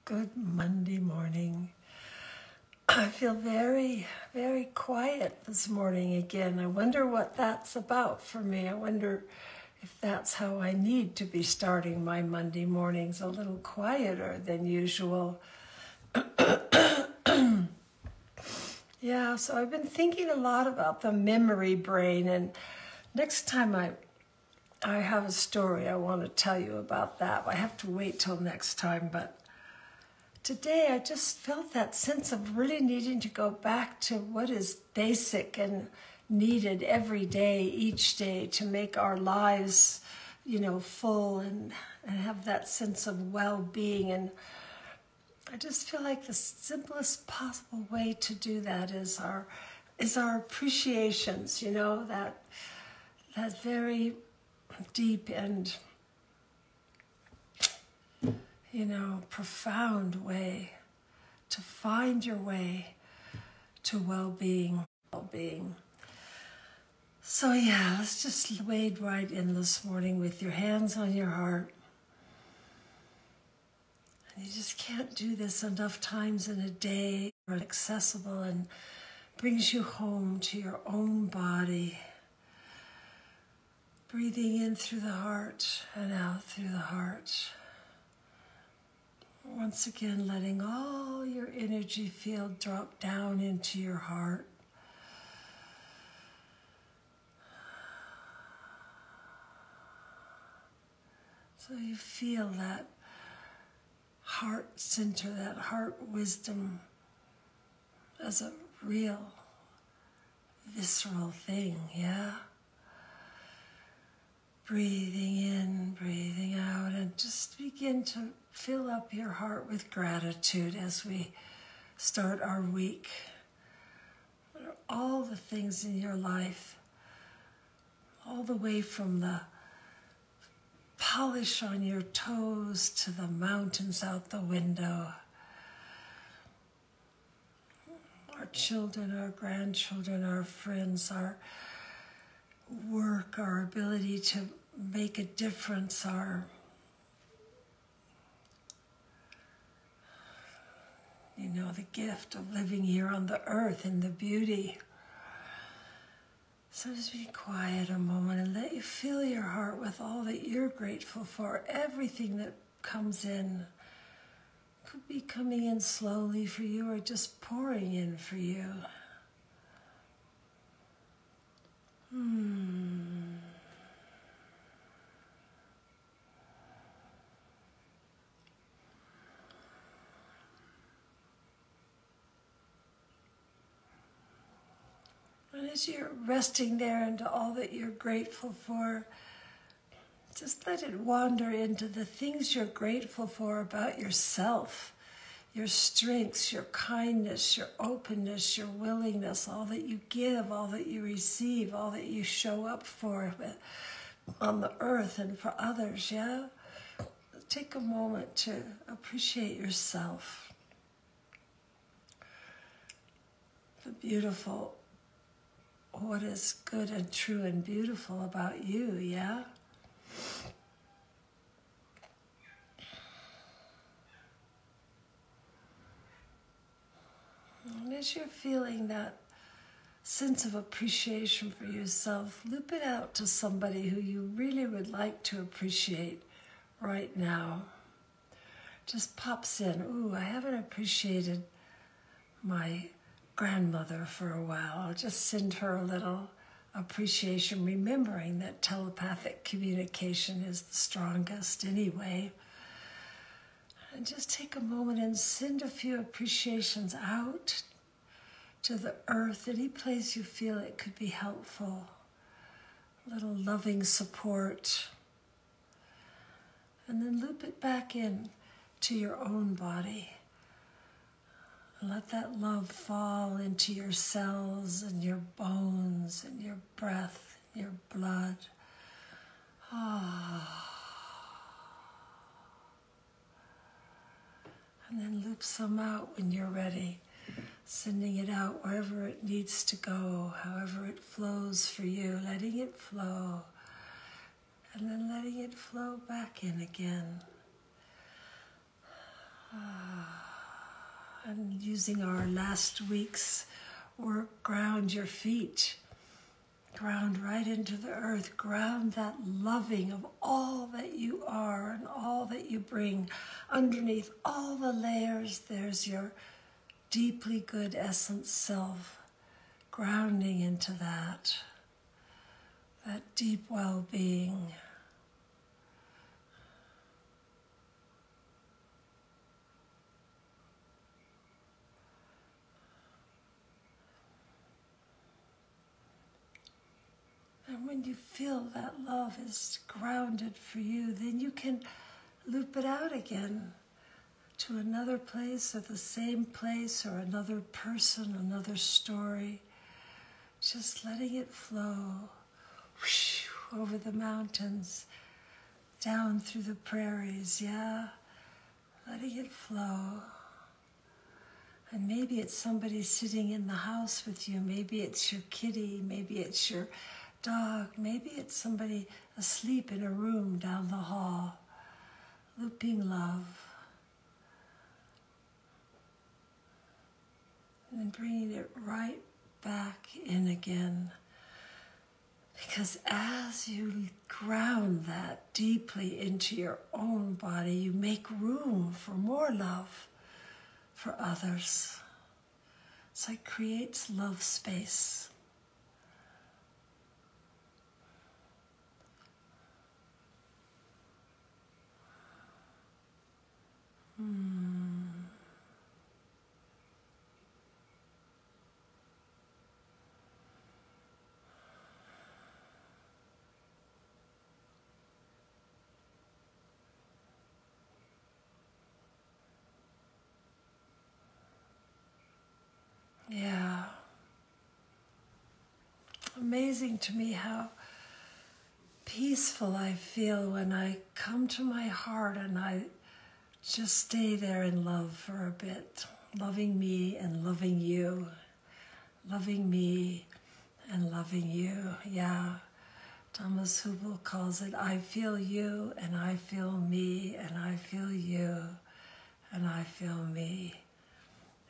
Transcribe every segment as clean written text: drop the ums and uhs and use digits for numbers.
Good Monday morning. I feel very, very quiet this morning again. I wonder what that's about for me. I wonder if that's how I need to be starting my Monday mornings, a little quieter than usual. Yeah, so I've been thinking a lot about the memory brain, and next time I have a story I want to tell you about that. I have to wait till next time, but today I just felt that sense of really needing to go back to what is basic and needed every day, each day, to make our lives, full and have that sense of well-being. And I just feel like the simplest possible way to do that is our appreciations, that very deep and profound way to find your way to well-being. So yeah, let's just wade right in this morning with your hands on your heart. And you just can't do this enough times in a day. It's accessible and brings you home to your own body. Breathing in through the heart and out through the heart. Once again, letting all your energy field drop down into your heart. So you feel that heart center, that heart wisdom as a real, visceral thing, yeah? Breathing in, breathing out, and just begin to fill up your heart with gratitude as we start our week. What are all the things in your life, all the way from the polish on your toes to the mountains out the window. Our children, our grandchildren, our friends, our work, our ability to make a difference, our the gift of living here on the earth and the beauty. So just be quiet a moment and let you fill your heart with all that you're grateful for. Everything that comes in could be coming in slowly for you or just pouring in for you. And as you're resting there into all that you're grateful for, just let it wander into the things you're grateful for about yourself, your strengths, your kindness, your openness, your willingness, all that you give, all that you receive, all that you show up for on the earth and for others, yeah? Take a moment to appreciate yourself. The beautiful, what is good and true and beautiful about you, yeah? And as you're feeling that sense of appreciation for yourself, loop it out to somebody who you really would like to appreciate right now. Just pops in, ooh, I haven't appreciated my grandmother for a while. I'll just send her a little appreciation, remembering that telepathic communication is the strongest anyway. And just take a moment and send a few appreciations out to the earth, any place you feel it could be helpful. A little loving support. And then loop it back in to your own body. And let that love fall into your cells and your bones and your breath, your blood. And then loop some out when you're ready, sending it out wherever it needs to go, however it flows for you, letting it flow, and then letting it flow back in again. And using our last week's work, ground your feet. Ground right into the earth. Ground that loving of all that you are and all that you bring. Underneath all the layers, there's your deeply good essence self. Grounding into that deep well-being. And when you feel that love is grounded for you, then you can loop it out again to another place or the same place or another person, another story. Just letting it flow whoosh, over the mountains, down through the prairies, yeah? Letting it flow. And maybe it's somebody sitting in the house with you. Maybe it's your kitty. Maybe it's your dog. Maybe it's somebody asleep in a room down the hall. Looping love. And then bringing it right back in again. Because as you ground that deeply into your own body, you make room for more love for others. So it creates love space. Yeah. Amazing to me how peaceful I feel when I come to my heart and I just stay there in love for a bit. Loving me and loving you. Loving me and loving you. Yeah. Thomas Hubel calls it, I feel you and I feel me and I feel you and I feel me.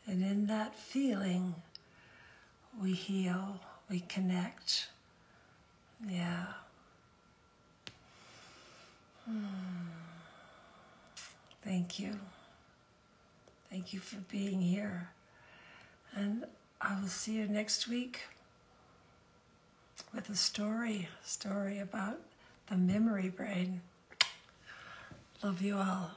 And in that feeling, we heal, we connect. Yeah. Thank you. Thank you for being here. And I will see you next week with a story about the memory brain. Love you all.